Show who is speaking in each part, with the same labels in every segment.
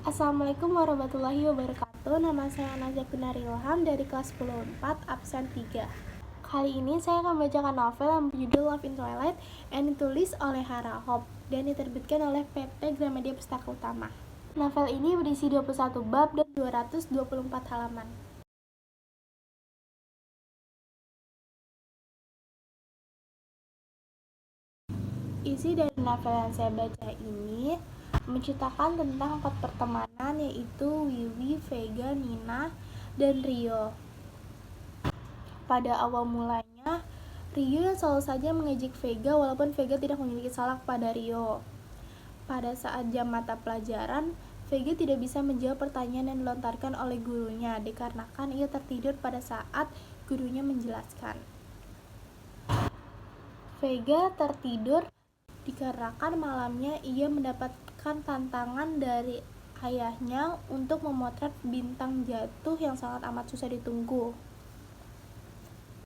Speaker 1: Assalamualaikum warahmatullahi wabarakatuh. Nama saya Nazia Gunari Ilham dari kelas 10-4 absen 3. Kali ini saya akan membacakan novel yang berjudul Love in Twilight yang ditulis oleh Hara Hope dan diterbitkan oleh PT Gramedia Pustaka Utama. Novel ini berisi 21 bab dan 224 halaman. Isi dari novel yang saya baca ini menceritakan tentang 4 pertemanan, yaitu Wiwi, Vega, Nina, dan Rio. Pada awal mulanya, Rio yang selalu saja mengejek Vega walaupun Vega tidak memiliki salah kepada Rio. Pada saat jam mata pelajaran, Vega tidak bisa menjawab pertanyaan yang dilontarkan oleh gurunya dikarenakan ia tertidur pada saat gurunya menjelaskan. Vega tertidur dikarenakan malamnya ia mendapatkan tantangan dari ayahnya untuk memotret bintang jatuh yang sangat amat susah ditunggu.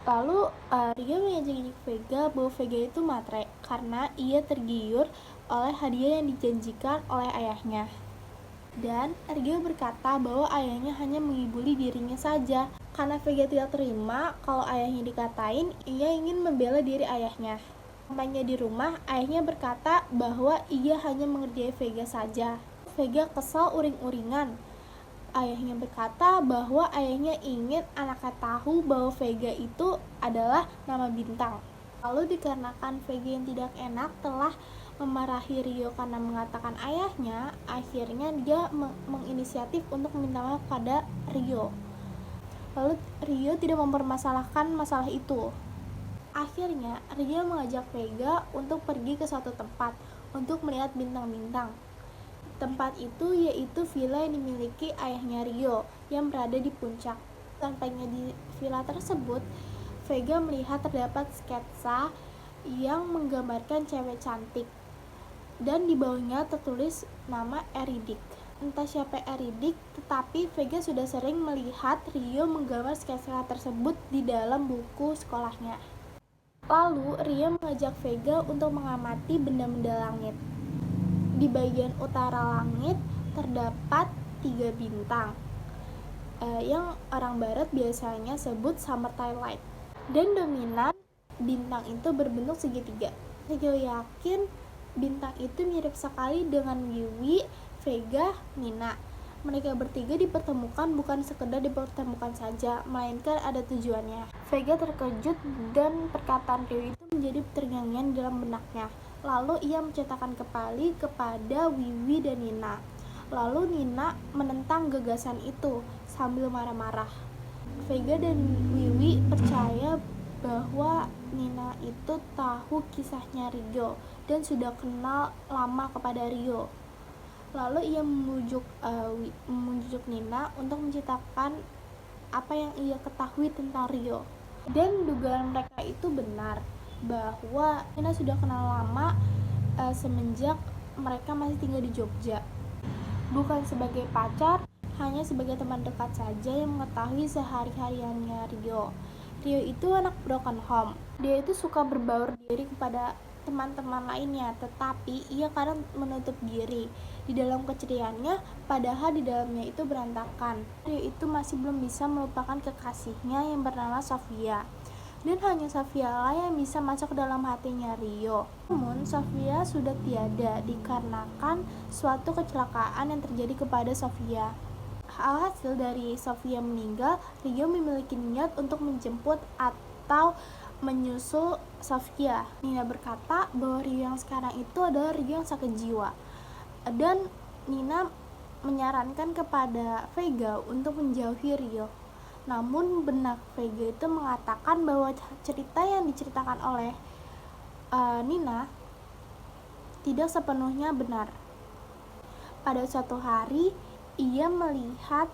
Speaker 1: Lalu Rio mengejek Vega bahwa Vega itu matre karena ia tergiur oleh hadiah yang dijanjikan oleh ayahnya. Dan Rio berkata bahwa ayahnya hanya mengibuli dirinya saja. Karena Vega tidak terima kalau ayahnya dikatain, ia ingin membela diri ayahnya. Sampainya di rumah, ayahnya berkata bahwa ia hanya mengerjai Vega saja. Vega kesal uring-uringan. Ayahnya berkata bahwa ayahnya ingin anaknya tahu bahwa Vega itu adalah nama bintang. Lalu dikarenakan Vega yang tidak enak telah memarahi Rio karena mengatakan ayahnya, akhirnya dia menginisiatif untuk meminta maaf pada Rio. Lalu Rio tidak mempermasalahkan masalah itu. Akhirnya Rio mengajak Vega untuk pergi ke suatu tempat untuk melihat bintang-bintang. Tempat itu yaitu villa yang dimiliki ayahnya Rio yang berada di puncak. Sampainya di villa tersebut, Vega melihat terdapat sketsa yang menggambarkan cewek cantik dan di bawahnya tertulis nama Eridik. Entah siapa Eridik, tetapi Vega sudah sering melihat Rio menggambar sketsa tersebut di dalam buku sekolahnya. Lalu Rio mengajak Vega untuk mengamati benda-benda langit. Di bagian utara langit terdapat 3 bintang yang orang barat biasanya sebut summer twilight, dan dominan bintang itu berbentuk segitiga. Rio yakin bintang itu mirip sekali dengan Wiwi, Vega, Nina. Mereka bertiga dipertemukan bukan sekedar dipertemukan saja, melainkan ada tujuannya. Vega terkejut dan perkataan Rio itu menjadi terngiang-ngiang dalam benaknya. Lalu ia mencetakkan kembali kepada Wiwi dan Nina. Lalu Nina menentang gagasan itu sambil marah-marah. Vega dan Wiwi percaya bahwa Nina itu tahu kisahnya Rio dan sudah kenal lama kepada Rio. Lalu ia membujuk Nina untuk menceritakan apa yang ia ketahui tentang Rio. Dan dugaan mereka itu benar, bahwa Nina sudah kenal lama semenjak mereka masih tinggal di Jogja. Bukan sebagai pacar, hanya sebagai teman dekat saja yang mengetahui sehari-hariannya Rio. Rio itu anak broken home. Dia itu suka berbaur diri kepada teman-teman lainnya, tetapi ia kadang menutup diri di dalam keceriaannya, padahal di dalamnya itu berantakan. Rio itu masih belum bisa melupakan kekasihnya yang bernama Sofia, dan hanya Sofia lah yang bisa masuk ke dalam hatinya Rio. Namun Sofia sudah tiada dikarenakan suatu kecelakaan yang terjadi kepada Sofia. Alhasil dari Sofia meninggal, Rio memiliki niat untuk menjemput atau menyusul Sofia. Nina berkata bahwa Rio yang sekarang itu adalah Rio yang sakit jiwa, dan Nina menyarankan kepada Vega untuk menjauhi Rio. Namun benak Vega itu mengatakan bahwa cerita yang diceritakan oleh Nina tidak sepenuhnya benar. Pada suatu hari ia melihat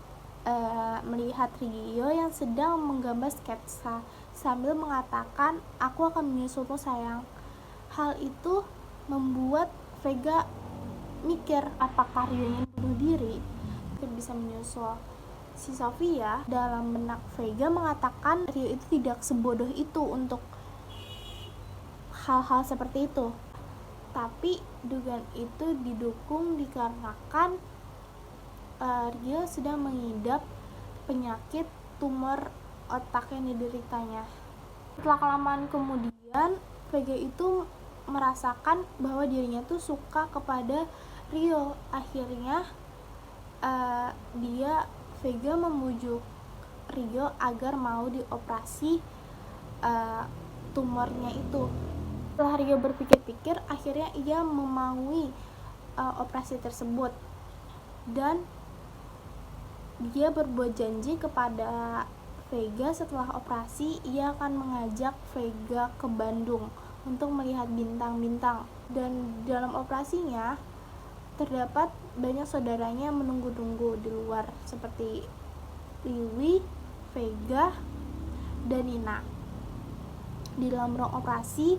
Speaker 1: Rio yang sedang menggambar sketsa sambil mengatakan, "Aku akan menyusulmu sayang." Hal itu membuat Vega mikir, apakah Rio ingin bunuh diri bisa menyusul si Sofia. Dalam benak Vega mengatakan Rio itu tidak sebodoh itu untuk hal-hal seperti itu. Tapi dugaan itu didukung dikarenakan Rio sedang mengidap penyakit tumor otak yang dideritanya. Setelah kelamaan kemudian, Vega itu merasakan bahwa dirinya tuh suka kepada Rio. Akhirnya Vega memujuk Rio agar mau dioperasi tumornya itu. Setelah Rio berpikir-pikir, akhirnya ia memaui operasi tersebut, dan dia berbuat janji kepada Vega setelah operasi ia akan mengajak Vega ke Bandung untuk melihat bintang-bintang. Dan dalam operasinya terdapat banyak saudaranya menunggu-nunggu di luar seperti Liwi, Vega, dan Nina. Di dalam ruang operasi,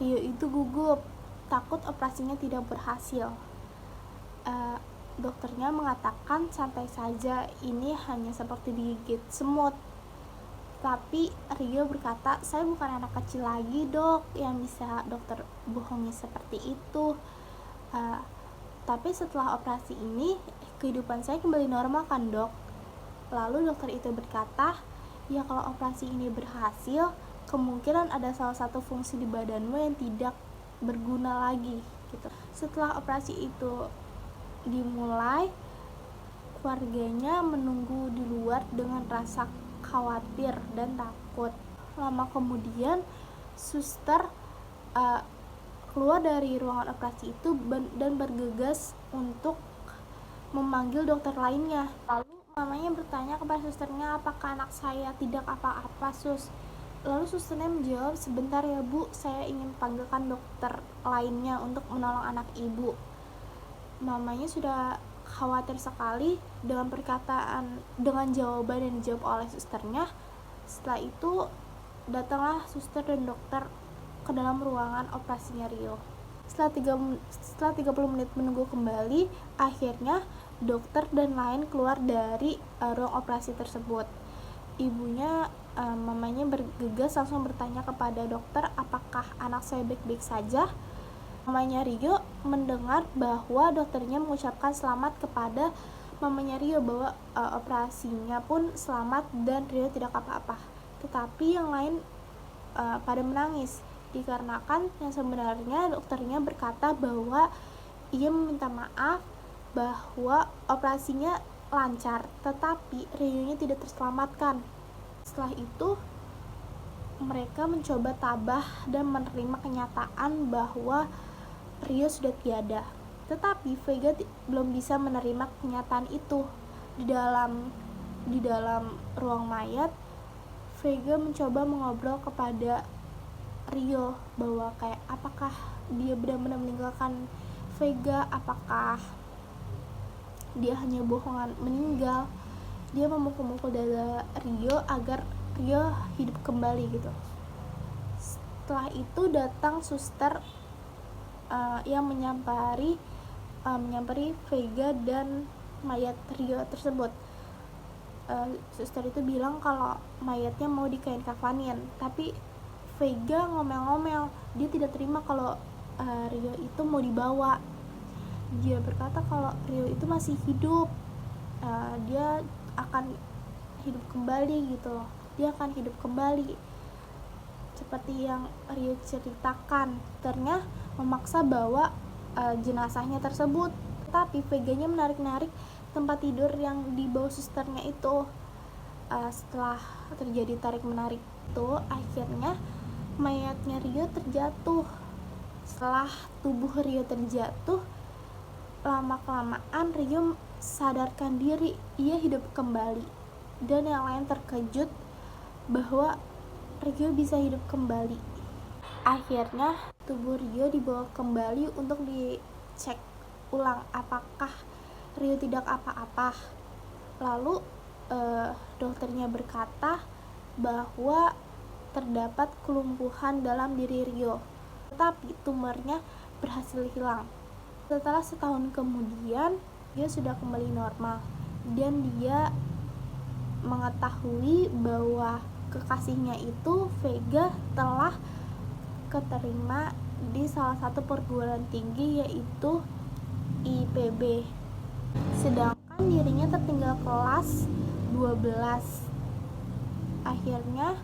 Speaker 1: Rio itu gugup, takut operasinya tidak berhasil. Dokternya mengatakan santai saja, ini hanya seperti digigit semut. Tapi Rio berkata, saya bukan anak kecil lagi dok, yang bisa dokter bohongi seperti itu. Tapi setelah operasi ini, kehidupan saya kembali normal kan dok? Lalu dokter itu berkata, ya kalau operasi ini berhasil, kemungkinan ada salah satu fungsi di badanmu yang tidak berguna lagi gitu. Setelah operasi itu dimulai, keluarganya menunggu di luar dengan rasa khawatir dan takut. Lama kemudian, suster keluar dari ruangan operasi itu dan bergegas untuk memanggil dokter lainnya. Lalu mamanya bertanya kepada susternya, apakah anak saya tidak apa-apa sus? Lalu susternya menjawab, sebentar ya bu, saya ingin panggilkan dokter lainnya untuk menolong anak ibu. Mamanya sudah khawatir sekali dengan jawaban yang dijawab oleh susternya. Setelah itu datanglah suster dan dokter ke dalam ruangan operasinya Rio. Setelah 30 menit menunggu kembali, akhirnya dokter dan lain keluar dari ruang operasi tersebut. Ibunya, mamanya bergegas langsung bertanya kepada dokter, apakah anak saya baik-baik saja? Mamanya Rio mendengar bahwa dokternya mengucapkan selamat kepada mamanya Rio bahwa operasinya pun selamat dan Rio tidak apa-apa. Tetapi yang lain pada menangis dikarenakan yang sebenarnya dokternya berkata bahwa ia meminta maaf bahwa operasinya lancar, tetapi Rio-nya tidak terselamatkan. Setelah itu mereka mencoba tabah dan menerima kenyataan bahwa Rio sudah tiada. Tetapi Vega belum bisa menerima kenyataan itu. Di dalam ruang mayat, Vega mencoba mengobrol kepada Rio bahwa kayak apakah dia benar-benar meninggalkan Vega, apakah dia hanya bohongan meninggal. Dia memukul-mukul dada Rio agar Rio hidup kembali gitu. Setelah itu datang suster yang menyampari Vega dan mayat Rio tersebut. Suster itu bilang kalau mayatnya mau dikain kafanin, tapi Vega ngomel-ngomel, dia tidak terima kalau Rio itu mau dibawa. Dia berkata kalau Rio itu masih hidup, dia akan hidup kembali gitu, dia akan hidup kembali seperti yang Rio ceritakan. Ternyata memaksa bawa jenazahnya tersebut, tapi Veganya menarik-narik tempat tidur yang dibawa susternya itu. Setelah terjadi tarik-menarik itu, akhirnya mayatnya Rio terjatuh. Setelah tubuh Rio terjatuh, lama-kelamaan Rio sadarkan diri, ia hidup kembali, dan yang lain terkejut bahwa Rio bisa hidup kembali. Akhirnya tubuh Rio dibawa kembali untuk dicek ulang apakah Rio tidak apa-apa. Lalu dokternya berkata bahwa terdapat kelumpuhan dalam diri Rio, tetapi tumornya berhasil hilang. Setelah setahun kemudian, Rio sudah kembali normal dan dia mengetahui bahwa kekasihnya itu, Vega, telah keterima di salah satu perguruan tinggi yaitu IPB. sedangkan dirinya tertinggal kelas 12. Akhirnya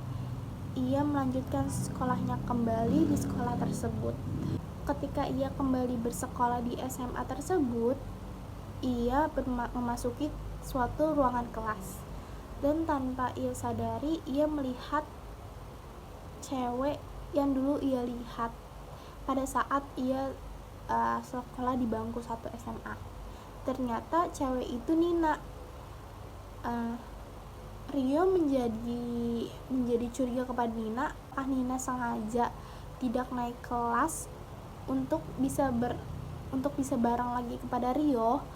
Speaker 1: ia melanjutkan sekolahnya kembali di sekolah tersebut. Ketika ia kembali bersekolah di SMA tersebut, ia memasuki suatu ruangan kelas, dan tanpa ia sadari ia melihat cewek yang dulu ia lihat pada saat ia sekolah di bangku 1 SMA. Ternyata cewek itu Nina. Rio menjadi curiga kepada Nina. Nina sengaja tidak naik kelas untuk bisa bareng lagi kepada Rio.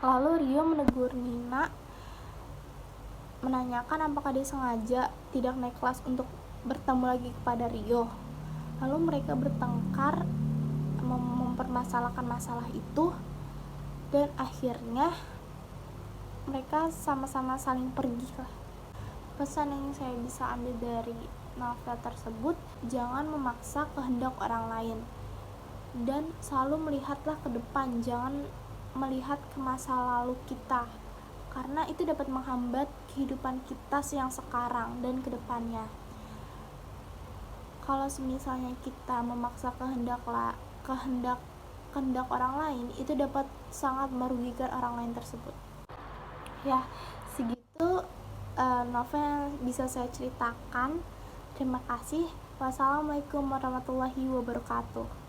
Speaker 1: Lalu Rio menegur Nina, menanyakan apakah dia sengaja tidak naik kelas untuk bertemu lagi kepada Rio. Lalu mereka bertengkar, mempermasalahkan masalah itu, dan akhirnya mereka sama-sama saling pergi lah. Pesan yang saya bisa ambil dari novel tersebut, jangan memaksa kehendak orang lain, dan selalu melihatlah ke depan, jangan melihat ke masa lalu kita, karena itu dapat menghambat kehidupan kita yang sekarang dan ke depannya. Kalau misalnya kita memaksa kehendak orang lain, itu dapat sangat merugikan orang lain tersebut. Ya, segitu novel yang bisa saya ceritakan. Terima kasih. Wassalamualaikum warahmatullahi wabarakatuh.